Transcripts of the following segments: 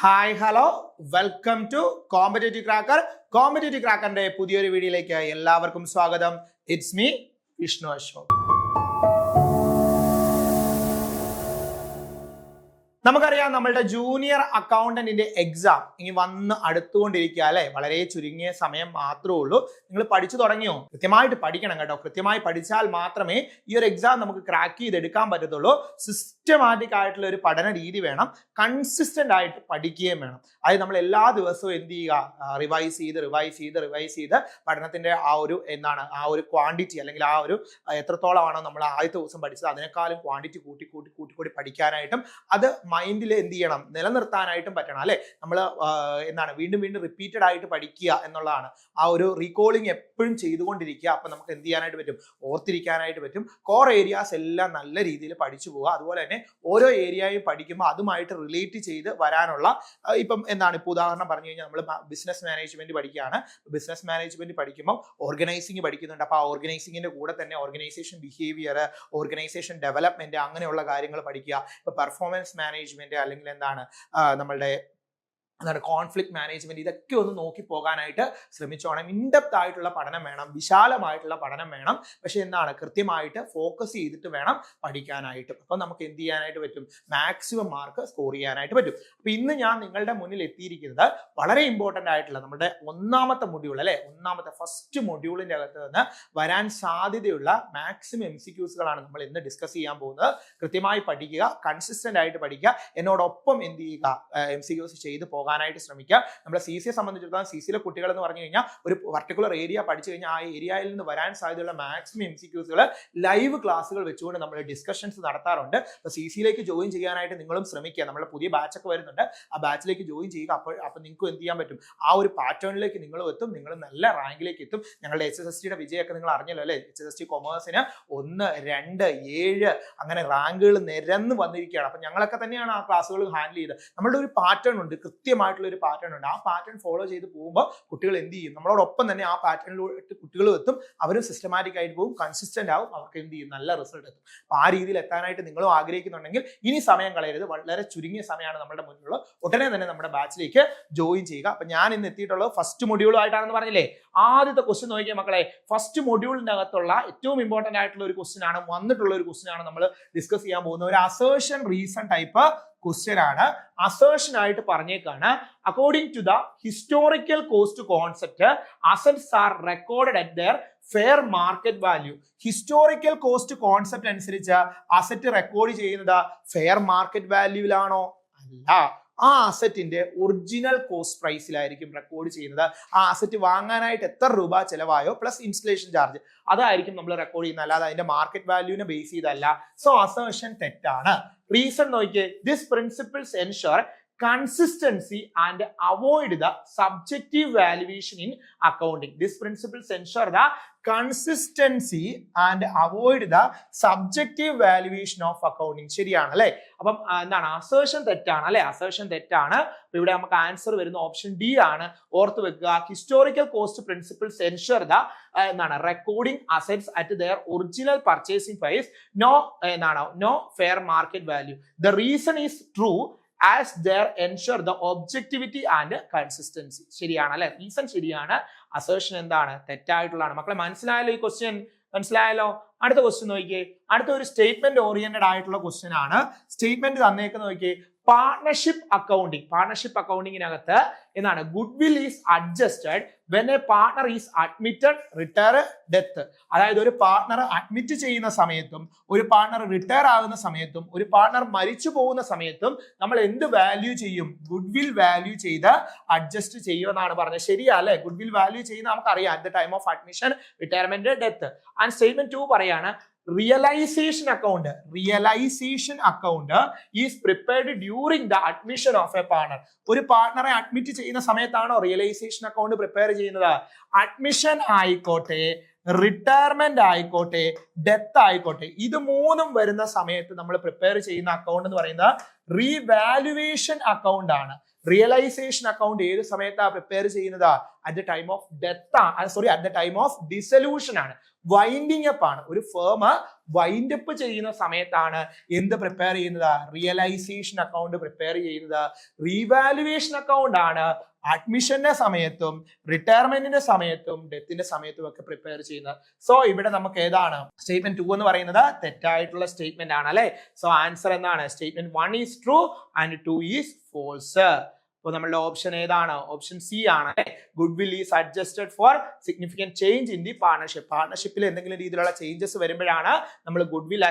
Hi hello welcome to Competitive Cracker. Competitive ക്രാക്കറിന്റെ പുതിയൊരു വീഡിയോയിലേക്ക് എല്ലാവർക്കും സ്വാഗതം. It's me Vishnu Ashok. നമുക്കറിയാം നമ്മളുടെ ജൂനിയർ അക്കൗണ്ടന്റിന്റെ എക്സാം ഇനി വന്ന് അടുത്തുകൊണ്ടിരിക്കുക അല്ലെ. വളരെ ചുരുങ്ങിയ സമയം മാത്രമേ ഉള്ളൂ. നിങ്ങൾ പഠിച്ചു തുടങ്ങിയോ? കൃത്യമായിട്ട് പഠിക്കണം കേട്ടോ. കൃത്യമായി പഠിച്ചാൽ മാത്രമേ ഈ ഒരു എക്സാം നമുക്ക് ക്രാക്ക് ചെയ്തെടുക്കാൻ പറ്റത്തുള്ളൂ. സിസ്റ്റമാറ്റിക് ആയിട്ടുള്ള ഒരു പഠന രീതി വേണം. കൺസിസ്റ്റന്റ് ആയിട്ട് പഠിക്കുകയും വേണം. അതായത് നമ്മൾ എല്ലാ ദിവസവും എന്ത് ചെയ്യുക, റിവൈസ് ചെയ്ത് പഠനത്തിന്റെ ആ ഒരു ക്വാണ്ടിറ്റി അല്ലെങ്കിൽ ആ ഒരു എത്രത്തോളമാണോ നമ്മൾ ആദ്യത്തെ ദിവസം പഠിച്ചത് അതിനേക്കാളും ക്വാണ്ടിറ്റി കൂട്ടി പഠിക്കാനായിട്ടും അത് മൈൻഡിൽ എന്ത് ചെയ്യണം, നിലനിർത്താനായിട്ടും പറ്റണം അല്ലെ. നമ്മൾ വീണ്ടും റിപ്പീറ്റഡ് ആയിട്ട് പഠിക്കുക എന്നുള്ളതാണ്. ആ ഒരു റീകോളിംഗ് എപ്പോഴും ചെയ്തുകൊണ്ടിരിക്കുക. അപ്പൊ നമുക്ക് എന്ത് ചെയ്യാനായിട്ട് പറ്റും, ഓർത്തിരിക്കാനായിട്ട് പറ്റും. കോർ ഏരിയാസ് എല്ലാം നല്ല രീതിയിൽ പഠിച്ചു പോവുക. അതുപോലെ തന്നെ ഓരോ ഏരിയയും പഠിക്കുമ്പോൾ അതുമായിട്ട് റിലേറ്റ് ചെയ്ത് വരാനുള്ള ഇപ്പൊ ഉദാഹരണം പറഞ്ഞു കഴിഞ്ഞാൽ നമ്മൾ ബിസിനസ് മാനേജ്മെന്റ് പഠിക്കുകയാണ്. ബിസിനസ് മാനേജ്മെന്റ് പഠിക്കുമ്പോൾ ഓർഗനൈസിംഗ് പഠിക്കുന്നുണ്ട്. അപ്പൊ ആ ഓർഗനൈസിംഗിന്റെ കൂടെ തന്നെ ഓർഗനൈസേഷൻ ബിഹേവിയർ, ഓർഗനൈസേഷൻ ഡെവലപ്മെന്റ് അങ്ങനെയുള്ള കാര്യങ്ങൾ പഠിക്കുക. ഇപ്പൊ പെർഫോമൻസ് മാനേജ്മെന്റ് അല്ലെങ്കിൽ നമ്മളുടെ കോൺഫ്ലിക്ട് മാനേജ്മെന്റ്, ഇതൊക്കെ ഒന്ന് നോക്കി പോകാനായിട്ട് ശ്രമിച്ചോണം. ഇൻഡെപ്ത് ആയിട്ടുള്ള പഠനം വേണം, വിശാലമായിട്ടുള്ള പഠനം വേണം. പക്ഷെ കൃത്യമായിട്ട് ഫോക്കസ് ചെയ്തിട്ട് വേണം പഠിക്കാനായിട്ട്. അപ്പൊ നമുക്ക് എന്ത് ചെയ്യാനായിട്ട് പറ്റും, മാക്സിമം മാർക്ക് സ്കോർ ചെയ്യാനായിട്ട് പറ്റും. അപ്പൊ ഇന്ന് ഞാൻ നിങ്ങളുടെ മുന്നിൽ എത്തിയിരിക്കുന്നത് വളരെ ഇമ്പോർട്ടന്റ് ആയിട്ടുള്ള നമ്മുടെ ഒന്നാമത്തെ ഫസ്റ്റ് മൊഡ്യൂളിന്റെ അകത്ത് നിന്ന് വരാൻ സാധ്യതയുള്ള മാക്സിമം MCQsകളാണ് നമ്മൾ ഇന്ന് ഡിസ്കസ് ചെയ്യാൻ പോകുന്നത്. കൃത്യമായി പഠിക്കുക, കൺസിസ്റ്റന്റ് ആയിട്ട് പഠിക്കുക, എന്നോടൊപ്പം എന്ത് ചെയ്യുക, MCQs ചെയ്ത് പോകാനായിട്ട് ശ്രമിക്കുക. നമ്മുടെ CCയെ സംബന്ധിച്ചിടത്തോളം CCയിലെ കുട്ടികൾ എന്ന് പറഞ്ഞു കഴിഞ്ഞാൽ ഒരു പർട്ടിക്കുലർ ഏരിയ പഠിച്ചു കഴിഞ്ഞാൽ ആ ഏരിയയിൽ നിന്ന് വരാൻ സാധ്യതയുള്ള മാക്സിമം MCQsകൾ ലൈവ് ക്ലാസ്സുകൾ വെച്ചുകൊണ്ട് നമ്മൾ ഡിസ്കഷൻസ് നടത്താറുണ്ട്. അപ്പൊ CCയിലേക്ക് ജോയിൻ ചെയ്യാനായിട്ട് നിങ്ങളും ശ്രമിക്കുക. നമ്മുടെ പുതിയ ബാച്ചൊക്കെ വരുന്നുണ്ട്, ആ ബാച്ചിലേക്ക് ജോയിൻ ചെയ്യുക. അപ്പോൾ നിങ്ങൾക്ക് എന്ത് ചെയ്യാൻ പറ്റും, ആ ഒരു പാറ്റേണിലേക്ക് നിങ്ങൾ എത്തും, നിങ്ങൾ നല്ല റാങ്കിലേക്ക് എത്തും. ഞങ്ങളുടെ HSSTയുടെ വിജയമൊക്കെ നിങ്ങൾ അറിഞ്ഞല്ലോ അല്ലെ. HSST കൊമേഴ്സിന് 1, 2, 7 അങ്ങനെ റാങ്കുകൾ നിരന്ന് വന്നിരിക്കുകയാണ്. അപ്പൊ ഞങ്ങളൊക്കെ തന്നെയാണ് ആ ക്ലാസ്സുകൾ ഹാൻഡിൽ ചെയ്തത്. നമ്മളുടെ ഒരു പാറ്റേൺ ഉണ്ട്, കൃത്യമായിട്ടുള്ള ഒരു പാറ്റേൺ ഉണ്ട്. ആ പാറ്റേൺ ഫോളോ ചെയ്ത് പോകുമ്പോൾ കുട്ടികൾ എന്ത് ചെയ്യും, നമ്മളോടൊപ്പം തന്നെ ആ പാറ്റേണിലോട്ട് കുട്ടികളും എത്തും. അവരും സിസ്റ്റമാറ്റിക് ആയിട്ട് പോകും, കൺസിസ്റ്റന്റ് ആവും, അവർക്ക് എന്ത് ചെയ്യും, നല്ല റിസൾട്ട് എത്തും. അപ്പൊ ആ രീതിയിൽ എത്താനായിട്ട് നിങ്ങളും ആഗ്രഹിക്കുന്നുണ്ടെങ്കിൽ ഇനി സമയം കളയരുത്. വളരെ ചുരുങ്ങിയ സമയമാണ് നമ്മുടെ മുന്നിലുള്ള. ഉടനെ തന്നെ നമ്മുടെ ബാച്ചിലേക്ക് ജോയിൻ ചെയ്യുക. അപ്പൊ ഞാൻ ഇന്ന് എത്തിയിട്ടുള്ളത് ഫസ്റ്റ് മൊഡ്യൂളായിട്ടാണെന്ന് പറഞ്ഞില്ലേ. ആദ്യത്തെ ക്വസ്റ്റ്യൻ നോക്കിയ മക്കളെ, ഫസ്റ്റ് മൊഡ്യൂളിന്റെ അകത്തുള്ള ഏറ്റവും ഇമ്പോർട്ടന്റ് ആയിട്ടുള്ള ഒരു ക്വസ്റ്റ്യൻ ആണ്, വന്നിട്ടുള്ള ഒരു ക്വസ്റ്റ്യൻ ആണ് നമ്മൾ ഡിസ്കസ് ചെയ്യാൻ പോകുന്നത്. ഒരു അസേർഷൻ റീസൺ ടൈപ്പ് ക്വസ്റ്റ്യൻ ആണ്. അസേർഷൻ ആയിട്ട് പറഞ്ഞേക്കാണ്, according to the historical cost concept assets are recorded at their fair market value. Historical cost concept അനുസരിച്ച് അസറ്റ് റെക്കോർഡ് ചെയ്യുന്നത് ഫെയർ മാർക്കറ്റ് വാല്യൂവിലാണോ? അല്ല, ആ അസറ്റിന്റെ ഒറിജിനൽ കോസ്റ്റ് പ്രൈസിലായിരിക്കും റെക്കോർഡ് ചെയ്യുന്നത്. ആ അസറ്റ് വാങ്ങാനായിട്ട് എത്ര രൂപ ചെലവായോ പ്ലസ് ഇൻസ്റ്റലേഷൻ ചാർജ്, അതായിരിക്കും നമ്മൾ റെക്കോർഡ് ചെയ്യുന്നത്, അല്ലാതെ അതിന്റെ മാർക്കറ്റ് വാല്യൂവിനെ ബേസ് ചെയ്തല്ല. സോ അസേർഷൻ തെറ്റാണ്. റീസൺ നോക്കിയേ, this principles ensure consistency and avoid the subjective valuation in accounting. These principles ensure the consistency and avoid the subjective valuation of accounting. ശരിയാണ് അല്ലെ. അപ്പം അസേർഷൻ തെറ്റാണ് അല്ലെ, അസേർഷൻ തെറ്റാണ്. അപ്പൊ ഇവിടെ നമുക്ക് ആൻസർ വരുന്ന ഓപ്ഷൻ ഡി ആണ്. ഓർത്ത് വെക്കുക, historical cost principles ensure the recording assets at their original purchasing price, no fair market value. The reason is true as they ensure the objectivity and consistency. ശരിയാണ് അല്ലെ, റീസൺ ശരിയാണ്, assertion തെറ്റായിട്ടുള്ളതാണ്. മക്കളെ മനസ്സിലായല്ലോ ഈ question? മനസ്സിലായല്ലോ. അടുത്ത ക്വസ്റ്റ്യൻ നോക്കിയേ. അടുത്ത ഒരു സ്റ്റേറ്റ്മെന്റ് ഓറിയന്റഡ് ആയിട്ടുള്ള ക്വസ്റ്റ്യൻ ആണ്. സ്റ്റേറ്റ്മെന്റ് തന്നേക്കുന്ന നോക്കിയേ, പാർട്ണർഷിപ്പ് അക്കൗണ്ടിങ്ങിനകത്ത് goodwill is adjusted when a partner is admitted, retire, death. അതായത് ഒരു പാർട്ണർ അഡ്മിറ്റ് ചെയ്യുന്ന സമയത്തും ഒരു പാർട്ണർ റിട്ടയർ ആകുന്ന സമയത്തും ഒരു പാർട്ണർ മരിച്ചു പോകുന്ന സമയത്തും നമ്മൾ എന്ത് വാല്യൂ ചെയ്യും, ഗുഡ്വിൽ വാല്യൂ ചെയ്ത് അഡ്ജസ്റ്റ് ചെയ്യുമെന്നാണ് പറഞ്ഞത്. ശരിയാ അല്ലെ. ഗുഡ്വിൽ വാല്യൂ ചെയ്യുന്ന നമുക്കറിയാം at the time of admission, retirement, death. And statement 2 പറയാണ്, realization account is prepared during the admission of a partner. ഒരു പാർട്ണറെ അഡ്മിറ്റ് ചെയ്യുന്ന സമയത്താണോ റിയലൈസേഷൻ അക്കൗണ്ട് പ്രിപ്പയർ ചെയ്യുന്നത്? അഡ്മിഷൻ ആയിക്കോട്ടെ, റിട്ടയർമെന്റ് ആയിക്കോട്ടെ, ഡെത്ത് ആയിക്കോട്ടെ, ഇത് മൂന്നും വരുന്ന സമയത്ത് നമ്മൾ പ്രിപ്പയർ ചെയ്യുന്ന അക്കൗണ്ട് എന്ന് പറയുന്നത് റീവാലുവേഷൻ അക്കൗണ്ട് ആണ്. റിയലൈസേഷൻ അക്കൗണ്ട് ഏത് സമയത്താണ് പ്രിപ്പയർ ചെയ്യുന്നത്? At the time of death, at the time of dissolution ആണ്. വൈൻഡിങ് അപ്പ് ആണ്. ഒരു ഫേം വൈൻഡ് അപ്പ് ചെയ്യുന്ന സമയത്താണ് എന്ത് പ്രിപ്പയർ ചെയ്യുന്നത്? റിയലൈസേഷൻ അക്കൗണ്ട് പ്രിപ്പയർ ചെയ്യുന്നത്. റീവാലുവേഷൻ അക്കൗണ്ട് ആണ് അഡ്മിഷന്റെ സമയത്തും റിട്ടയർമെന്റിന്റെ സമയത്തും ഡെത്തിന്റെ സമയത്തും ഒക്കെ പ്രിപ്പയർ ചെയ്യുന്നത്. സോ ഇവിടെ നമുക്ക് ഏതാണ്? സ്റ്റേറ്റ്മെന്റ് 2 എന്ന് പറയുന്നത് തെറ്റായിട്ടുള്ള സ്റ്റേറ്റ്മെന്റ് ആണ് അല്ലെ. സോ ആൻസർ എന്താണ്? Statement 1 is true and 2 is false. അപ്പോൾ നമ്മളുടെ ഓപ്ഷൻ ഏതാണ്? ഓപ്ഷൻ സി ആണ്. Goodwill is adjusted for significant change in the partnership. പാർട്ണർഷിപ്പിൽ എന്തെങ്കിലും രീതിയിലുള്ള ചേഞ്ചസ് വരുമ്പോഴാണ് നമ്മൾ ഗുഡ് വിൽ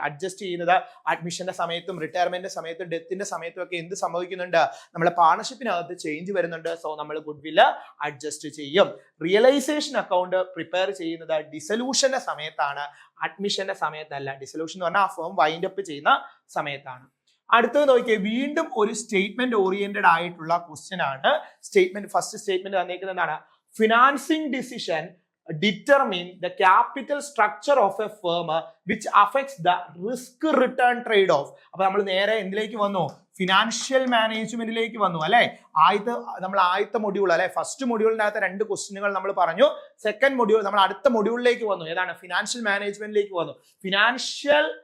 അഡ്ജസ്റ്റ് ചെയ്യുന്നത്. അഡ്മിഷന്റെ സമയത്തും റിട്ടയർമെന്റിന്റെ സമയത്തും ഡെത്തിന്റെ സമയത്തും ഒക്കെ എന്ത് സംഭവിക്കുന്നുണ്ട്? നമ്മളെ പാർട്ണർഷിപ്പിനകത്ത് ചേഞ്ച് വരുന്നുണ്ട്. സോ നമ്മൾ ഗുഡ് വിൽ അഡ്ജസ്റ്റ് ചെയ്യും. റിയലൈസേഷൻ അക്കൗണ്ട് പ്രിപ്പയർ ചെയ്യുന്നത് ഡിസൊല്യൂഷന്റെ സമയത്താണ്, അഡ്മിഷന്റെ സമയത്തല്ല. ഡിസൊല്യൂഷൻ എന്ന് പറഞ്ഞാൽ ആ ഫേം വൈൻഡ് അപ്പ് ചെയ്യുന്ന സമയത്താണ്. അടുത്തത് നോക്കിയേ, വീണ്ടും ഒരു സ്റ്റേറ്റ്മെന്റ് ഓറിയന്റഡ് ആയിട്ടുള്ള ക്വസ്റ്റ്യൻ ആണ്. ഫസ്റ്റ് സ്റ്റേറ്റ്മെന്റ് തന്നേക്കുന്നത് എന്താണ്? Financing decision determine the capital structure of a firm which affects the risk return trade off. അപ്പൊ നമ്മൾ നേരെ എന്തിലേക്ക് വന്നു? ഫിനാൻഷ്യൽ മാനേജ്മെന്റിലേക്ക് വന്നു അല്ലെ. ആദ്യത്തെ മൊഡ്യൂൾ അല്ലെ, ഫസ്റ്റ് മൊഡ്യൂളിനകത്ത് 2 ക്വസ്റ്റ്യനുകൾ നമ്മൾ പറഞ്ഞു. സെക്കൻഡ് മൊഡ്യൂൾ നമ്മൾ അടുത്ത മൊഡ്യൂളിലേക്ക് വന്നു. ഏതാണ്? ഫിനാൻഷ്യൽ മാനേജ്മെന്റിലേക്ക് വന്നു.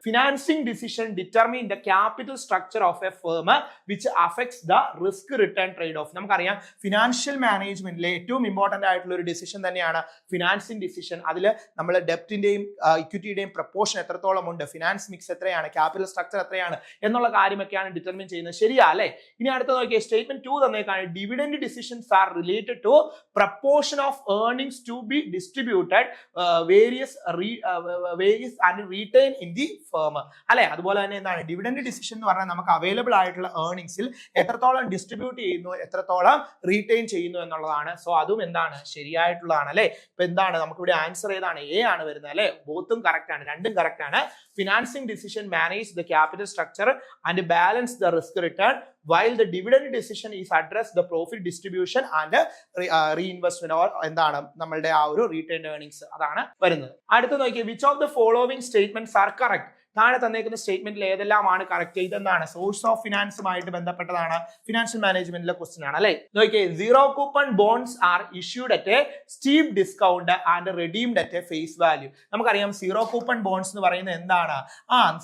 Financing decision determine the capital structure of A firm which affects the risk return trade off. നമുക്കറിയാം ഫിനാൻഷ്യൽ മാനേജ്മെന്റിലെ ഏറ്റവും ഇമ്പോർട്ടന്റ് ആയിട്ടുള്ള ഒരു ഡിസിഷൻ തന്നെയാണ് ഫിനാൻസിങ് ഡിസിഷൻ. അതിൽ നമ്മൾ ഡെപ്റ്റിന്റെയും ഇക്വിറ്റിയുടെയും പ്രപ്പോർഷൻ എത്രത്തോളം ഉണ്ട്, ഫിനാൻസ് മിക്സ് എത്രയാണ്, ക്യാപിറ്റൽ സ്ട്രക്ചർ എത്രയാണ് എന്നുള്ള കാര്യമൊക്കെയാണ് ഡിറ്റർമിൻ ചെയ്യുന്നത്. ശരിയാ അല്ലെ. ഇനി അടുത്ത നോക്കിയേ, സ്റ്റേറ്റ്മെന്റ് 2 തന്നേക്കാണ് dividend decisions are related to proportion of earnings to be distributed various and retain in the firm അല്ലെ. അതുപോലെ തന്നെ എന്താണ് ഡിവിഡൻഡ് ഡിസിഷൻ എന്ന് പറഞ്ഞാൽ നമുക്ക് അവൈലബിൾ ആയിട്ടുള്ള ഏർണിംഗ്സിൽ എത്രത്തോളം ഡിസ്ട്രിബ്യൂട്ട് ചെയ്യുന്നു, എത്രത്തോളം റീറ്റെയിൻ ചെയ്യുന്നു എന്നുള്ളതാണ്. സോ അതും എന്താണ്? ശരിയായിട്ടുള്ളതാണ് അല്ലെ. ഇപ്പൊ എന്താണ് നമുക്കിവിടെ ആൻസർ ഏതാണ്? എ ആണ് വരുന്നത് അല്ലെ. ബോത്തും കറക്റ്റ് ആണ്, രണ്ടും കറക്റ്റ് ആണ്. Financing decision manage the capital structure and balance the risk return while the dividend decision is address the profit distribution and reinvestment or എന്താണ് നമ്മളുടെ ആ ഒരു retained earnings അതാണ് വരുന്നത്. അടുത്ത നോക്കിയേ, which of the following statements are correct? താഴെ തന്നേക്കുന്ന സ്റ്റേറ്റ്മെന്റിൽ ഏതെല്ലാമാണ് കറക്റ്റ്? ഇതെന്താണ്? സോഴ്സ് ഓഫ് ഫിനാൻസുമായിട്ട് ബന്ധപ്പെട്ടതാണ്, ഫിനാൻഷ്യൽ മാനേജ്മെന്റിലെ ക്വസ്റ്റ്യൻ ആണ് അല്ലെ. നോക്കിയേ, zero coupon bonds are issued at a steep discount and redeemed at a face value. നമുക്കറിയാം സീറോ കൂപ്പൺ ബോണ്ട്സ് എന്ന് പറയുന്നത് എന്താണ്?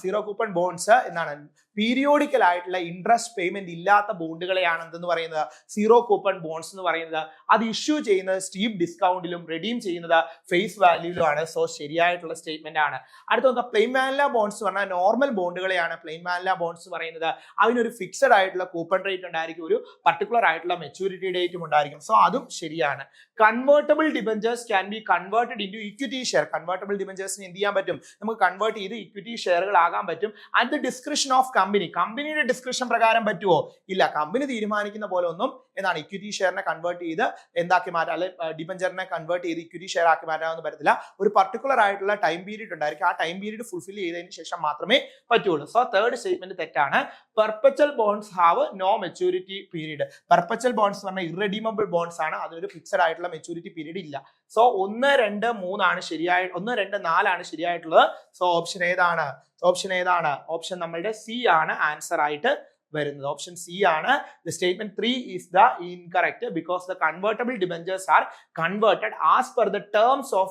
സീറോ കൂപ്പൺ ബോണ്ട്സ് എന്താണ്? പീരിയോഡിക്കൽ ആയിട്ടുള്ള ഇൻട്രസ്റ്റ് പേയ്മെന്റ് ഇല്ലാത്ത ബോണ്ടുകളെയാണ് എന്തെന്ന് പറയുന്നത്? സീറോ കൂപ്പൺ ബോണ്ട്സ് എന്ന് പറയുന്നത്. അത് ഇഷ്യൂ ചെയ്യുന്നത് സ്റ്റീപ്പ് ഡിസ്കൗണ്ടിലും റിഡീം ചെയ്യുന്നത് ഫേസ് വാല്യൂയിലുമാണ്. സോ ശരിയായിട്ടുള്ള സ്റ്റേറ്റ്മെന്റ് ആണ്. അടുത്ത നോക്കുക, പ്ലെയിൻ വാനില ബോണ്ട്സ് പറഞ്ഞാൽ നോർമൽ ബോണ്ടുകളെയാണ് പ്ലെയിൻ വാനില ബോണ്ട്സ് പറയുന്നത്. അതിനൊരു ഫിക്സഡ് ആയിട്ടുള്ള കൂപ്പൺ റേറ്റ് ഉണ്ടായിരിക്കും, ഒരു പർട്ടിക്കുലർ ആയിട്ടുള്ള മെച്ചൂരിറ്റി ഡേറ്റും ഉണ്ടായിരിക്കും. സോ അതും ശരിയാണ്. Convertible debentures can be converted into equity share. Convertible ഡിബഞ്ചേഴ്സിന് എന്ത് ചെയ്യാൻ പറ്റും? നമുക്ക് കൺവേർട്ട് ചെയ്ത് ഇക്വിറ്റി ഷെയറുകളാകാൻ പറ്റും. അറ്റ് ദ ഡിസ്ക്രിപ്ഷൻ ഓഫ് കമ്പനിയുടെ ഡിസ്ക്രിപ്ഷൻ പ്രകാരം പറ്റുമോ? ഇല്ല. കമ്പനി തീരുമാനിക്കുന്ന പോലെ ഒന്നും എന്താണ് ഇക്വിറ്റി ഷെയറിനെ കൺവേർട്ട് ചെയ്ത് എന്താക്കി മാറ്റാം, അല്ലെ ഡിബഞ്ചറിനെ കൺവേർട്ട് ചെയ്ത് ഇക്വിറ്റി ഷെയർ ആക്കി മാറ്റാമെന്ന് പറ്റത്തില്ല. ഒരു പർട്ടിക്കുലർ ആയിട്ടുള്ള ടൈം പീരീഡ് ഉണ്ടായിരിക്കും. ആ ടൈം പീരീഡ് ഫുൾഫിൽ ചെയ്തതിന് ശേഷം മാത്രമേ പറ്റുള്ളൂ. സോ തേർഡ് സ്റ്റേറ്റ്മെന്റ് തെറ്റാണ്. Perpetual bonds have no maturity period. Perpetual bonds പറഞ്ഞാൽ ഇറഡീമബിൾ ബോണ്ട്സ് ആണ്, അതിനൊരു ഫിക്സഡ് ആയിട്ടുള്ള മെച്ചൂരിറ്റി പീരീഡ് ഇല്ല. സോ 1, 2, 3 ആണ് ശരിയായ, 1, 2, 4 ആണ് ശരിയായിട്ടുള്ളത്. സോ ഓപ്ഷൻ ഏതാണ്? ഓപ്ഷൻ നമ്മളുടെ സി ആണ് ആൻസർ ആയിട്ട് വരുന്നത്. ഓപ്ഷൻ സി ആണ്. The statement 3 is the incorrect because the convertible debentures are converted as per the terms of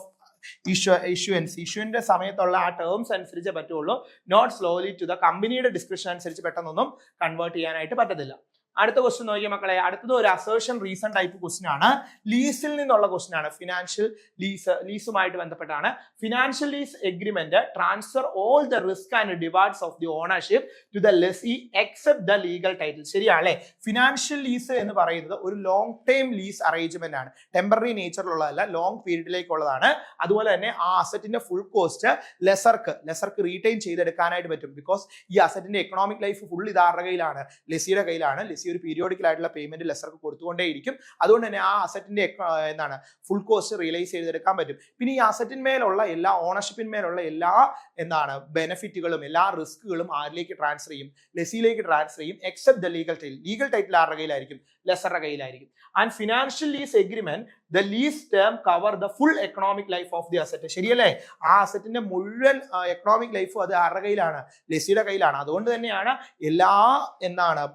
ഇഷ്യൂവിന്റെ സമയത്തുള്ള ആ ടേംസ് അനുസരിച്ച് പറ്റുള്ളൂ. നോട്ട് സ്ലോലി ടു ദ കമ്പനിയുടെ ഡിസ്ക്രിപ്ഷൻ അനുസരിച്ച് പെട്ടെന്നൊന്നും കൺവേർട്ട് ചെയ്യാനായിട്ട് പറ്റത്തില്ല. അടുത്ത ക്വസ്റ്റ്യൻ നോക്കിയ മക്കളെ, അടുത്തത് ഒരു അസേർഷൻ റീസൺ ടൈപ്പ് ക്വസ്റ്റ്യൻ ആണ്. ലീസിൽ നിന്നുള്ള ക്വസ്റ്റ്യൻ ആണ്. ഫിനാൻഷ്യൽ ലീസുമായിട്ട് ബന്ധപ്പെട്ടാണ്. Financial lease agreement transfer all the risk and rewards of the ownership to the lessee except the legal title. ശരിയാണല്ലേ. ഫിനാൻഷ്യൽ ലീസ് എന്ന് പറയുന്നത് ഒരു ലോങ് ടൈം ലീസ് അറേഞ്ച്മെന്റ് ആണ്. ടെമ്പററി നേച്ചറിലുള്ളതല്ല, ലോങ് പീരീഡിലേക്കുള്ളതാണ്. അതുപോലെ തന്നെ ആ അസറ്റിന്റെ ഫുൾ കോസ്റ്റ് ലെസർക്ക് റീറ്റെയിൻ ചെയ്തെടുക്കാനായിട്ട് പറ്റും. ബിക്കോസ് ഈ അസറ്റിന്റെ എക്കണോമിക് ലൈഫ് ഫുൾ ഇത് ആരുടെ കയ്യിലാണ്? ലെസിയുടെ കയ്യിലാണ്. ലെസി ഒരു പീരിയോഡിക്കൽ ആയിട്ടുള്ള പേയ്മെന്റ് ലെസർക്ക് കൊടുത്തുകൊണ്ടേയിരിക്കും. അതുകൊണ്ട് തന്നെ ആ അസറ്റിന്റെ ഫുൾ കോസ്റ്റ് റിയലൈസ് ചെയ്തെടുക്കാൻ പറ്റും. പിന്നെ ഈ അസറ്റിന്മേലുള്ള എല്ലാ ഓണർഷിപ്പിന്മേലുള്ള എല്ലാ ബെനിഫിറ്റുകളും എല്ലാ റിസ്കുകളും ആരിലേക്ക് ട്രാൻസ്ഫർ ചെയ്യും? ലെസിയിലേക്ക് ട്രാൻസ്ഫർ ചെയ്യും. Except the legal title. Legal title ആരുടെ കയ്യിലായിരിക്കും? ലെസറുടെ കയ്യിലായിരിക്കും. And financial lease agreement the lease term cover the full economic life of the asset. ശരിയല്ലേ. ആ അസറ്റിന്റെ മുഴുവൻ എക്കണോമിക് ലൈഫും അത് ആരുടെ കയ്യിലാണ്? ലെസിയുടെ കയ്യിലാണ്. അതുകൊണ്ട് തന്നെയാണ് എല്ലാ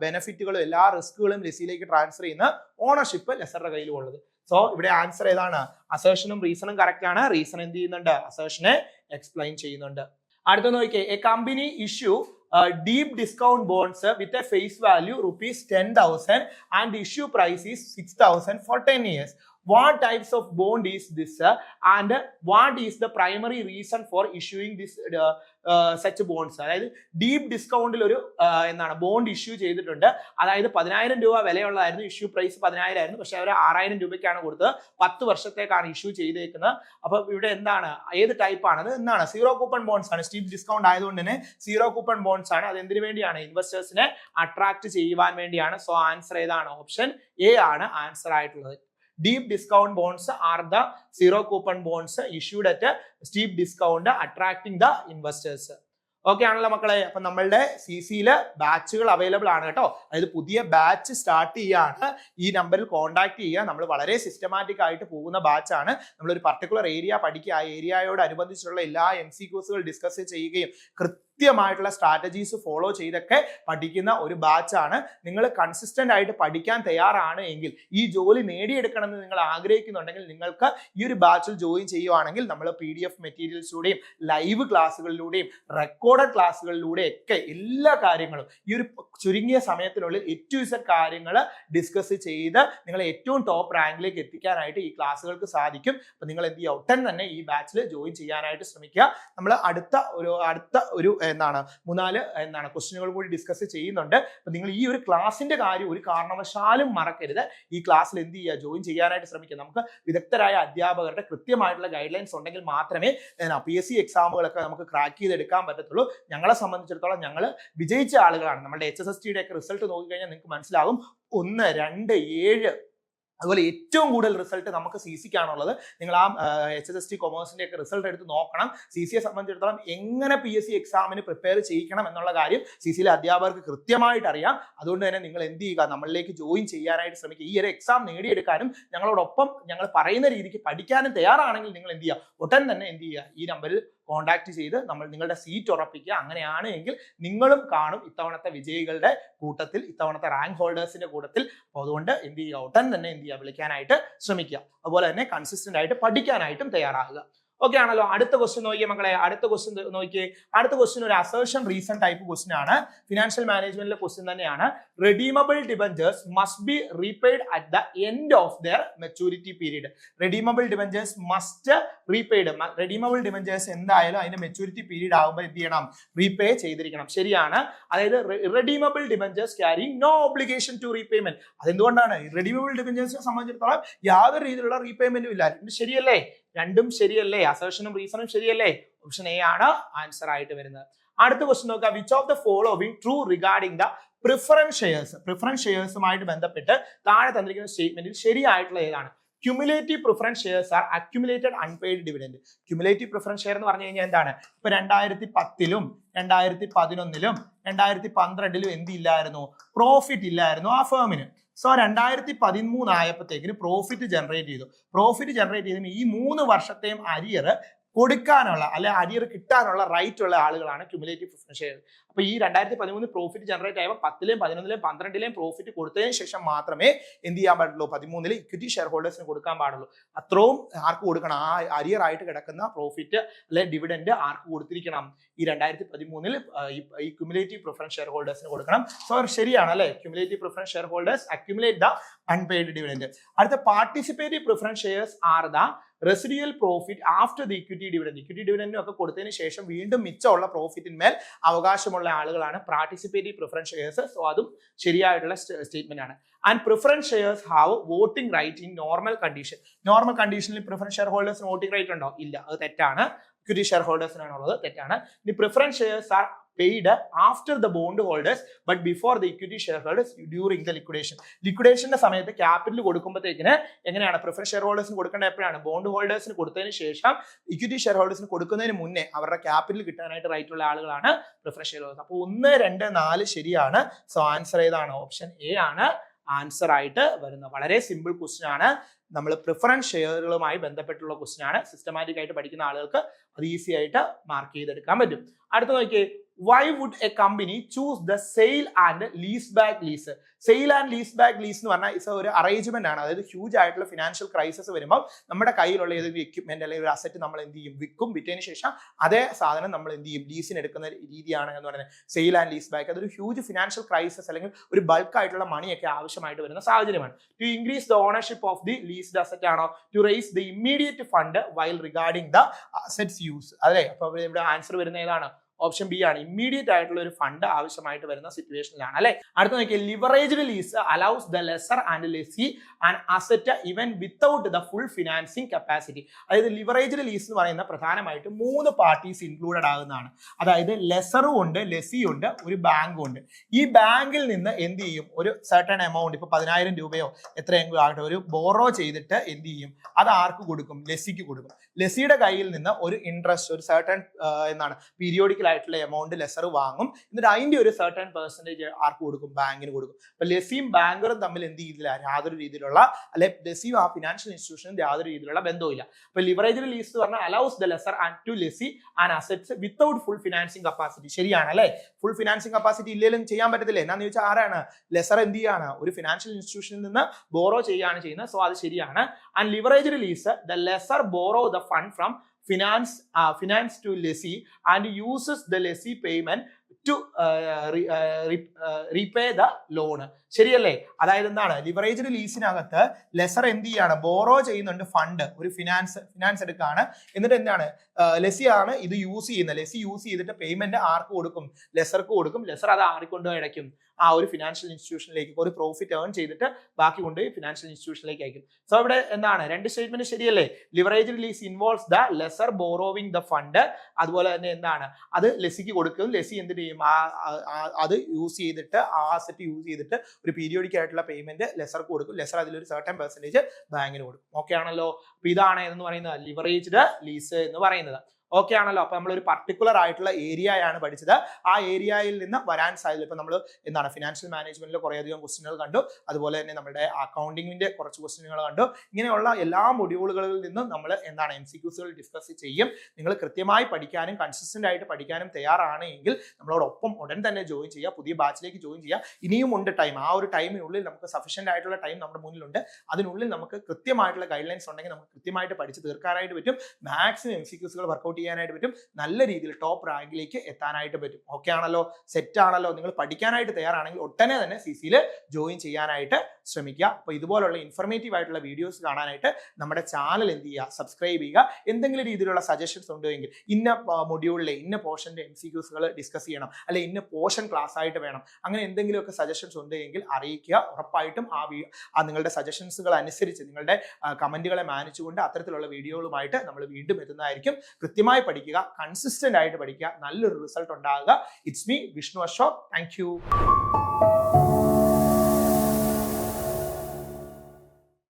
ബെനിഫിറ്റുകളും എല്ലാ റിസ്കുകളും ലെസിയിലേക്ക് ട്രാൻസ്ഫർ ചെയ്യുന്ന ഓണർഷിപ്പ് ലെസറുടെ കയ്യിലും ഉള്ളത്. സോ ഇവിടെ ആൻസർ ഏതാണ്? അസേഷനും റീസണും കറക്റ്റ് ആണ്. റീസൺ എന്ത് ചെയ്യുന്നുണ്ട്? അസേഷനെ എക്സ്പ്ലെയിൻ ചെയ്യുന്നുണ്ട്. അടുത്ത നോക്കിയേ, A company issue deep discount bonds with a face value rupees 10,000 and the issue price is 6,000 for 10 years. What types of bond is this and what is the primary reason for issuing this such bonds? അതായത് deep ഡിസ്കൗണ്ടിൽ ഒരു എന്താണ് bond issue ചെയ്തിട്ടുണ്ട്. അതായത് 10,000 രൂപ വിലയുള്ളതായിരുന്നു, issue price 10,000 ആയിരുന്നു, പക്ഷെ അവർ 6,000 രൂപയ്ക്കാണ് കൊടുത്തത്. 10 വർഷത്തേക്കാണ് ഇഷ്യൂ ചെയ്തേക്കുന്നത്. അപ്പൊ ഇവിടെ എന്താണ്, ഏത് ടൈപ്പ് ആണത്? എന്താണ്? സീറോ കൂപ്പൺ ബോണ്ട്സ് ആണ്. ഡീപ് ഡിസ്കൗണ്ട് ആയതുകൊണ്ട് തന്നെ സീറോ കൂപ്പൺ ബോണ്ട്സ് ആണ്. അത് എന്തിനു വേണ്ടിയാണ്? ഇൻവെസ്റ്റേഴ്സിനെ അട്രാക്ട് ചെയ്യുവാൻ വേണ്ടിയാണ്. സോ ആൻസർ ഏതാണ്? ഓപ്ഷൻ എ ആണ് ആൻസർ ആയിട്ടുള്ളത്. Deep discount bonds are the zero coupon bonds issued at a steep discount, attracting the investors. Okay ആണല്ലോ മക്കളെ. അപ്പൊ നമ്മളുടെ CC-യില് ബാച്ചുകൾ അവൈലബിൾ ആണ് കേട്ടോ. അതായത് പുതിയ ബാച്ച് സ്റ്റാർട്ട് ചെയ്യാണ്. ഈ നമ്പറിൽ കോൺടാക്ട് ചെയ്യുക. നമ്മൾ വളരെ സിസ്റ്റമാറ്റിക് ആയിട്ട് പോകുന്ന ബാച്ചാണ്. നമ്മളൊരു പർട്ടിക്കുലർ ഏരിയ പഠിക്കുക, ആ ഏരിയയോട് അനുബന്ധിച്ചുള്ള എല്ലാ MCQs ഡിസ്കസ് ചെയ്യുകയും കൃത്യമായിട്ടുള്ള സ്ട്രാറ്റജീസ് ഫോളോ ചെയ്തൊക്കെ പഠിക്കുന്ന ഒരു ബാച്ചാണ്. നിങ്ങൾ കൺസിസ്റ്റന്റ് ആയിട്ട് പഠിക്കാൻ തയ്യാറാണ് എങ്കിൽ, ഈ ജോലി നേടിയെടുക്കണം എന്ന് നിങ്ങൾ ആഗ്രഹിക്കുന്നുണ്ടെങ്കിൽ, നിങ്ങൾക്ക് ഈ ഒരു ബാച്ചിൽ ജോയിൻ ചെയ്യുവാണെങ്കിൽ നമ്മൾ PDF മെറ്റീരിയൽസിലൂടെയും ലൈവ് ക്ലാസ്സുകളിലൂടെയും റെക്കോർഡഡ് ക്ലാസ്സുകളിലൂടെ ഒക്കെ എല്ലാ കാര്യങ്ങളും ഈ ഒരു ചുരുങ്ങിയ സമയത്തിനുള്ളിൽ A-Z കാര്യങ്ങൾ ഡിസ്കസ് ചെയ്ത് നിങ്ങളെ ഏറ്റവും ടോപ്പ് റാങ്കിലേക്ക് എത്തിക്കാനായിട്ട് ഈ ക്ലാസ്സുകൾക്ക് സാധിക്കും. അപ്പൊ നിങ്ങൾ എന്ത് ചെയ്യുക? ഒട്ടൻ തന്നെ ഈ ബാച്ചിൽ ജോയിൻ ചെയ്യാനായിട്ട് ശ്രമിക്കുക. നമ്മൾ അടുത്ത ഒരു എന്താണ് 3-4 ക്വസ്റ്റ്യനുകൾ കൂടി ഡിസ്കസ് ചെയ്യുന്നുണ്ട്. അപ്പൊ നിങ്ങൾ ഈ ഒരു ക്ലാസിന്റെ കാര്യം ഒരു കാരണവശാലും മറക്കരുത്. ഈ ക്ലാസ്സിൽ എന്ത് ചെയ്യുക? ജോയിൻ ചെയ്യാനായിട്ട് ശ്രമിക്കുക. നമുക്ക് വിദഗ്ധരായ അധ്യാപകരുടെ കൃത്യമായിട്ടുള്ള ഗൈഡ് ലൈൻസ് ഉണ്ടെങ്കിൽ മാത്രമേ PSC എക്സാമുകളൊക്കെ നമുക്ക് ക്രാക്ക് ചെയ്തെടുക്കാൻ പറ്റത്തുള്ളൂ. ഞങ്ങളെ സംബന്ധിച്ചിടത്തോളം ഞങ്ങൾ വിജയിച്ച ആളുകളാണ്. നമ്മുടെ HSST ഒക്കെ റിസൾട്ട് നോക്കിക്കഴിഞ്ഞാൽ നിങ്ങൾക്ക് മനസ്സിലാവും. 1, 2, 7 അതുപോലെ ഏറ്റവും കൂടുതൽ റിസൾട്ട് നമുക്ക് CC-ക്കാണുള്ളത്. നിങ്ങൾ ആ HSST കൊമേഴ്സിന്റെ ഒക്കെ റിസൾട്ട് എടുത്ത് നോക്കണം. CC-യെ സംബന്ധിച്ചിടത്തോളം എങ്ങനെ PSC എക്സാമിന് പ്രിപ്പയർ ചെയ്യിക്കണം എന്നുള്ള കാര്യം CC-യിലെ അധ്യാപകർക്ക് കൃത്യമായിട്ട് അറിയാം. അതുകൊണ്ട് തന്നെ നിങ്ങൾ എന്ത് ചെയ്യുക? നമ്മളിലേക്ക് ജോയിൻ ചെയ്യാനായിട്ട് ശ്രമിക്കുക. ഈ ഒരു എക്സാം നേടിയെടുക്കാനും ഞങ്ങളോടൊപ്പം ഞങ്ങൾ പറയുന്ന രീതിക്ക് പഠിക്കാനും തയ്യാറാണെങ്കിൽ നിങ്ങൾ എന്ത് ചെയ്യുക? ഉടൻ തന്നെ എന്ത് ചെയ്യുക? ഈ നമ്പറിൽ കോൺടാക്ട് ചെയ്ത് നിങ്ങളുടെ സീറ്റ് ഉറപ്പിക്കുക. അങ്ങനെയാണ് എങ്കിൽ നിങ്ങളും കാണും ഇത്തവണത്തെ വിജയികളുടെ കൂട്ടത്തിൽ, ഇത്തവണത്തെ റാങ്ക് ഹോൾഡേഴ്സിന്റെ കൂട്ടത്തിൽ. അപ്പോൾ അതുകൊണ്ട് എന്ത് ചെയ്യുക? ഉടൻ തന്നെ എന്ത് ചെയ്യുക? വിളിക്കാനായിട്ട് ശ്രമിക്കുക. അതുപോലെ തന്നെ കൺസിസ്റ്റന്റ് ആയിട്ട് പഠിക്കാനായിട്ടും തയ്യാറാകുക. ഓക്കെ ആണല്ലോ. അടുത്ത ക്വസ്റ്റ്യൻ നോക്കിയേ മക്കളെ. അടുത്ത ക്വസ്റ്റ്യൻ നോക്കിയേ. അടുത്ത ക്വസ്റ്റ്യൻ ഒരു അസേർഷൻ റീസൺ ടൈപ്പ് ക്വസ്റ്റ്യൻ ആണ്. ഫിനാൻഷ്യൽ മാനേജ്മെന്റിലെ ക്വസ്റ്റ്യൻ തന്നെയാണ്. Redeemable debentures must be repaid at the end of their maturity period. Redeemable debentures must repaid. Redeemable debentures എന്തായാലും അതിന്റെ മെച്ചൂരിറ്റി പീരീഡ് ആകുമ്പോൾ എന്ത് ചെയ്യണം? റീപേ ചെയ്തിരിക്കണം. ശരിയാണ്. അതായത് irredeemable debentures carry no obligation to repayment. അതെന്തുകൊണ്ടാണ്? ഇറഡീമബിൾ ഡിബഞ്ചേഴ്സിനെ സംബന്ധിച്ചിടത്തോളം യാതൊരു രീതിയിലുള്ള റീപേയ്മെന്റും ഇല്ല. ശരിയല്ലേ? രണ്ടും ശരിയല്ലേ? അസേർഷനും റീസണും ശരിയല്ലേ? ഓപ്ഷൻ എ ആണ് ആൻസർ ആയിട്ട് വരുന്നത്. അടുത്ത ക്വസ്റ്റ്യൻ നോക്കുക. Which of the following true regarding the preference shares? Preference ഷെയർസുമായിട്ട് ബന്ധപ്പെട്ട് താഴെ തന്നിരിക്കുന്ന സ്റ്റേറ്റ്മെന്റിൽ ശരിയായിട്ടുള്ള ഏതാണ്? Cumulative preference shares are accumulated unpaid dividend. Cumulative preference share എന്ന് പറഞ്ഞു കഴിഞ്ഞാൽ എന്താണ്? ഇപ്പൊ 2010-ലും 2011-ലും 2012-ലും എന്തില്ലായിരുന്നു? പ്രോഫിറ്റ് ഇല്ലായിരുന്നു ആ ഫേമിന്. സോ 2013 ആയപ്പോഴത്തേക്കിന് പ്രോഫിറ്റ് ജനറേറ്റ് ചെയ്തു. പ്രോഫിറ്റ് ജനറേറ്റ് ചെയ്തതിന് ഈ 3 വർഷത്തെയും അരിയർ കൊടുക്കാനുള്ള അല്ലെ അരിയർ കിട്ടാനുള്ള റൈറ്റ് ഉള്ള ആളുകളാണ് ക്യുമുലേറ്റീവ് പ്രിഫറൻസ് ഷെയർ. അപ്പൊ ഈ 2013 പ്രോഫിറ്റ് ജനറേറ്റ് ആയപ്പോൾ 10-ലെയും 11-ലെയും 12-ലെയും പ്രോഫിറ്റ് കൊടുത്തതിന് ശേഷം മാത്രമേ എന്ത് ചെയ്യാൻ പാടുള്ളൂ? 13-ലെ ഇക്വിറ്റി ഷെയർ ഹോൾഡേഴ്സിന് കൊടുക്കാൻ പാടുള്ളൂ. അത്രയും ആർക്ക് കൊടുക്കണം? ആ അരിയർ ആയിട്ട് കിടക്കുന്ന പ്രോഫിറ്റ് അല്ലെ ഡിവിഡൻഡ് ആർക്ക് കൊടുത്തിരിക്കണം? ഈ 2013-ൽ ഈ ക്യുമുലേറ്റീവ് പ്രിഫറൻസ് ഷെയർ ഹോൾഡേഴ്സിന് കൊടുക്കണം. സോ ശരിയാണ് അല്ലെ? Cumulative preference share holders accumulate the unpaid dividend. അടുത്ത participative preference shares are the residual profit after the equity dividend. Equity ഡിവിഡൻഡും ഒക്കെ കൊടുത്തതിന് ശേഷം വീണ്ടും മിച്ചമുള്ള പ്രോഫിറ്റിന്മേൽ അവകാശമുള്ള ആളുകളാണ് പാർട്ടിസിപ്പേറ്റീവ് പ്രിഫറൻസ് ഷെയർസ്. സോ അതും ശരിയായിട്ടുള്ള സ്റ്റേറ്റ്മെന്റ് ആണ്. And preference shares have voting right in normal condition. Normal കണ്ടീഷനിൽ പ്രിഫറൻസ് ഷെയർ ഹോൾഡേഴ്സിന് വോട്ടിംഗ് റൈറ്റ് ഉണ്ടോ? ഇല്ല, അത് തെറ്റാണ്. ഇക്വിറ്റി ഷെയർ ഹോൾഡേഴ്സിനാണുള്ളത്, തെറ്റാണ്. ഇനി preference shares are paid after the bond holders but before the equity shareholders during the liquidation. ലിക്വിഡേഷന്റെ സമയത്ത് ക്യാപിറ്റൽ കൊടുക്കുമ്പോഴത്തേക്കിന് എങ്ങനെയാണ് പ്രിഫറൻസ് ഷെയർ ഹോൾഡേഴ്സിന് കൊടുക്കേണ്ടത്? എപ്പോഴാണ്? ബോണ്ട് ഹോൾഡേഴ്സിന് കൊടുത്തതിന് ശേഷം ഇക്വിറ്റി ഷെയർ ഹോൾഡേഴ്സിന് കൊടുക്കുന്നതിന് മുന്നേ അവരുടെ ക്യാപിറ്റൽ കിട്ടാനായിട്ട് റൈറ്റ് ഉള്ള ആളുകളാണ് പ്രിഫറൻസ് ഷെയർ ഹോൾഡേഴ്സ്. അപ്പോൾ 1, 2, 4 ശരിയാണ്. സോ ആൻസർ ഏതാണ്? ഓപ്ഷൻ എ ആണ് ആൻസർ ആയിട്ട് വരുന്നത്. വളരെ സിമ്പിൾ ക്വസ്റ്റ്യൻ ആണ്. നമ്മൾ പ്രിഫറൻസ് ഷെയറുകളുമായി ബന്ധപ്പെട്ടുള്ള ക്വസ്റ്റ്യൻ ആണ്. സിസ്റ്റമാറ്റിക് ആയിട്ട് പഠിക്കുന്ന ആളുകൾക്ക് അത് ഈസി ആയിട്ട് മാർക്ക് ചെയ്തെടുക്കാൻ പറ്റും. അടുത്ത നോക്കിയേ, why would a company choose the sale and lease back lease? Sale and lease back lease എന്ന് പറഞ്ഞാൽ ഇസ് ഒരു അറേഞ്ച്മെന്റ് ആണ്. അതായത് ഹ്യൂജ് ആയിട്ടുള്ള ഫിനാൻഷ്യൽ ക്രൈസിസ് വരുമ്പോൾ നമ്മുടെ കയ്യിലുള്ള ഏതെങ്കിലും എക്യുപ്മെന്റ് അല്ലെങ്കിൽ ഒരു അസറ്റ് നമ്മൾ എന്ത് ചെയ്യും, വിൽക്കും. വിറ്റതിന് ശേഷം അതേ സാധനം നമ്മൾ എന്ത് ചെയ്യും, ലീസിന് എടുക്കുന്ന രീതിയാണ് എന്ന് പറയുന്നത് സെയിൽ ആൻഡ് ലീസ് ബാക്ക്. അതൊരു ഹ്യൂജ് ഫിനാൻഷ്യൽ ക്രൈസിസ് അല്ലെങ്കിൽ ഒരു ബൾക്ക് ആയിട്ടുള്ള മണിയൊക്കെ ആവശ്യമായിട്ട് വരുന്ന സാഹചര്യമാണ്. To increase the ownership of the leased asset ആണോ, to raise the immediate fund while regarding the assets use. അതെ, അപ്പൊ ഇവിടെ ആൻസർ വരുന്ന ഏതാണ്? ഓപ്ഷൻ ബി ആണ്. ഇമ്മീഡിയറ്റ് ആയിട്ടുള്ള ഒരു ഫണ്ട് ആവശ്യമായിട്ട് വരുന്ന സിറ്റുവേഷനിലാണ് അല്ലെ. അടുത്ത നോക്കിയാൽ leveraged lease allows the lessor and lessee and asset even without the full financing capacity. അതായത് ലിവറേജ്ഡ് ലീസ് എന്ന് പറയുന്ന പ്രധാനമായിട്ടും 3 പാർട്ടീസ് ഇൻക്ലൂഡഡ് ആകുന്നതാണ്. അതായത് ലെസറും ഉണ്ട്, ലെസിയും ഉണ്ട്, ഒരു ബാങ്കും ഉണ്ട്. ഈ ബാങ്കിൽ നിന്ന് എന്ത് ചെയ്യും, ഒരു സർട്ടൺ എമൗണ്ട്, ഇപ്പൊ 10,000 രൂപയോ എത്രയെങ്കിലും ആകട്ടെ, ഒരു ബോറോ ചെയ്തിട്ട് എന്ത് ചെയ്യും, അത് ആർക്ക് കൊടുക്കും, ലെസിക്ക് കൊടുക്കും. ലെസിയുടെ കയ്യിൽ നിന്ന് ഒരു ഇൻട്രസ്റ്റ്, ഒരു സർട്ടൺ എന്താണ് പീരിയോഡിക്കൽ ആയിട്ടുള്ള എമൗണ്ട് ലെസർ വാങ്ങും. എന്നിട്ട് അതിന്റെ ഒരു സർട്ടൺ പെർസെന്റേജ് ആർക്ക് കൊടുക്കും, ബാങ്കിന് കൊടുക്കും. അപ്പൊ ലെസിയും ബാങ്കറും തമ്മിൽ എന്ത് ചെയ്തില്ല, യാതൊരു രീതിയിലുള്ള, അല്ലെ ലെസിയും ആ ഫിനാൻഷ്യൽ ഇൻസ്റ്റിറ്റ്യൂഷനും യാതൊരു രീതിയിലുള്ള ബന്ധവുമില്ല. അപ്പൊ ലിവറേജ്ഡ് ലീസ് എന്ന് പറഞ്ഞാൽ allows the lessor and to lessee and assets without full financing capacity. ശരിയാണ് അല്ലെ. ഫുൾ ഫിനാൻസിങ് കപ്പാസിറ്റി ഇല്ലെങ്കിലും ചെയ്യാൻ പറ്റത്തില്ല. എന്നാന്ന് ചോദിച്ചാൽ ആരാണ്, ലെസർ എന്ത് ചെയ്യാണ്, ഒരു ഫിനാൻഷ്യൽ ഇൻസ്റ്റിറ്റ്യൂഷനിൽ നിന്ന് ബോറോ ചെയ്യാണ് ചെയ്യുന്നത്. സോ അത് ശരിയാണ്. And leveraged lease the lessor borrow the fund from finance to lessee and uses the lessee payment to repay the loan. ശരിയല്ലേ? അതായത് എന്താണ്, ലിവറേജ്ഡ് ലീസിനകത്ത് ലെസർ എന്ത് ചെയ്യാണ്, ബോറോ ചെയ്യുന്നുണ്ട് ഫണ്ട്, ഒരു ഫിനാൻസ് എടുക്കാണ്. എന്നിട്ട് എന്താണ്, ലെസി ആണ് ഇത് യൂസ് ചെയ്യുന്നത്. ലെസി യൂസ് ചെയ്തിട്ട് പേയ്മെന്റ് ആർക്ക് കൊടുക്കും, ലെസർക്ക് കൊടുക്കും. ലെസർ അത് ആർക്കൊണ്ടുപോയി അടയ്ക്കും, ആ ഒരു ഫിനാൻഷ്യൽ ഇൻസ്റ്റിറ്റ്യൂഷനിലേക്ക് ഒരു പ്രോഫിറ്റ് ഏൺ ചെയ്തിട്ട് ബാക്കി കൊണ്ടുപോയി ഫിനാൻഷ്യൽ ഇൻസ്റ്റിറ്റ്യൂഷനിലേക്ക് അയക്കും. സോ ഇവിടെ എന്താണ്, 2 സ്റ്റേറ്റ്മെന്റ് ശരിയല്ലേ? Leveraged lease involves the lessor borrowing the fund. അതുപോലെ തന്നെ എന്താണ്, അത് ലെസിക്ക് കൊടുക്കും. ലെസി എന്ത് ചെയ്യും, അത് യൂസ് ചെയ്തിട്ട്, ആ അസറ്റ് യൂസ് ചെയ്തിട്ട് ഒരു പീരിയോഡിക് ആയിട്ടുള്ള പേയ്മെന്റ് ലെസർക്ക് കൊടുക്കും. ലെസർ അതിലൊരു സർട്ടൻ പെർസെന്റേജ് ബാങ്കിന് കൊടുക്കും. ഓക്കെ ആണല്ലോ. അപ്പൊ ഇതാണ് എന്ന് പറയുന്നത് ലിവറേജ്ഡ് ലീസ് എന്ന് പറയുന്നത്. ഓക്കെ ആണല്ലോ. അപ്പൊ നമ്മൾ ഒരു പർട്ടിക്കുലർ ആയിട്ടുള്ള ഏരിയയാണ് പഠിച്ചത്. ആ ഏരിയയിൽ നിന്ന് വരാൻ സാധ്യത, ഇപ്പൊ നമ്മൾ എന്താണ് ഫിനാൻഷ്യൽ മാനേജ്മെന്റിൽ കുറേയധികം ക്വസ്റ്റ്യനുകൾ കണ്ടു. അതുപോലെ തന്നെ നമ്മുടെ അക്കൗണ്ടിങ്ങിന്റെ കുറച്ച് ക്വസ്റ്റ്യനുകൾ കണ്ടു. ഇങ്ങനെയുള്ള എല്ലാ മൊഡ്യൂളുകളിൽ നിന്നും നമ്മൾ എന്താണ് MCQs ഡിസ്കസ് ചെയ്യും. നിങ്ങൾ കൃത്യമായി പഠിക്കാനും കൺസിസ്റ്റന്റ് ആയിട്ട് പഠിക്കാനും തയ്യാറാണ് എങ്കിൽ നമ്മളോടൊപ്പം ഉടൻ തന്നെ ജോയിൻ ചെയ്യുക. പുതിയ ബാച്ചിലേക്ക് ജോയിൻ ചെയ്യുക. ഇനിയും ഉണ്ട് ടൈം. ആ ഒരു ടൈമിനുള്ളിൽ നമുക്ക് സഫീഷ്യന്റ് ആയിട്ടുള്ള ടൈം നമ്മുടെ മുന്നിലുണ്ട്. അതിനുള്ളിൽ നമുക്ക് കൃത്യമായിട്ടുള്ള ഗൈഡ് ലൈൻസ് ഉണ്ടെങ്കിൽ നമുക്ക് കൃത്യമായിട്ട് പഠിച്ച് തീർക്കാനായിട്ട് പറ്റും. മാക്സിമം MCQs വർക്കൗട്ട് ചെയ്യാനായിട്ട് പറ്റും. നല്ല രീതിയിൽ ടോപ്പ് റാങ്കിലേക്ക് എത്താനായിട്ട് പറ്റും. ഓക്കെ ആണല്ലോ, സെറ്റ് ആണല്ലോ. നിങ്ങൾ പഠിക്കാനായിട്ട് തയ്യാറാണെങ്കിൽ ഒട്ടനെ തന്നെ CCയിൽ ജോയിൻ ചെയ്യാനായിട്ട് ശ്രമിക്കുക. അപ്പൊ ഇതുപോലുള്ള ഇൻഫർമേറ്റീവ് ആയിട്ടുള്ള വീഡിയോസ് കാണാനായിട്ട് നമ്മുടെ ചാനൽ എന്ത് ചെയ്യുക, സബ്സ്ക്രൈബ് ചെയ്യുക. എന്തെങ്കിലും രീതിയിലുള്ള സജഷൻസ് ഉണ്ടെങ്കിൽ ഇന്ന മൊഡ്യൂളിലെ ഇന്ന പോർഷന്റെ MCQs ഡിസ്കസ് ചെയ്യണം, അല്ലെ ഇന്ന പോർഷൻ ക്ലാസ് ആയിട്ട് വേണം, അങ്ങനെ എന്തെങ്കിലുമൊക്കെ സജഷൻസ് ഉണ്ടെങ്കിൽ അറിയിക്കുക. ഉറപ്പായിട്ടും ആ നിങ്ങളുടെ സജഷൻസുകൾ അനുസരിച്ച് നിങ്ങളുടെ കമന്റുകളെ മാനിച്ചുകൊണ്ട് അത്തരത്തിലുള്ള വീഡിയോകളുമായിട്ട് നമ്മൾ വീണ്ടും എത്തുന്നതായിരിക്കും. കൃത്യമായി പഠിക്കുക, കൺസിസ്റ്റന്റ് ആയിട്ട് പഠിക്കുക, നല്ലൊരു റിസൾട്ട് ഉണ്ടാകുക. It's me Vishnu Ashok. Thank you.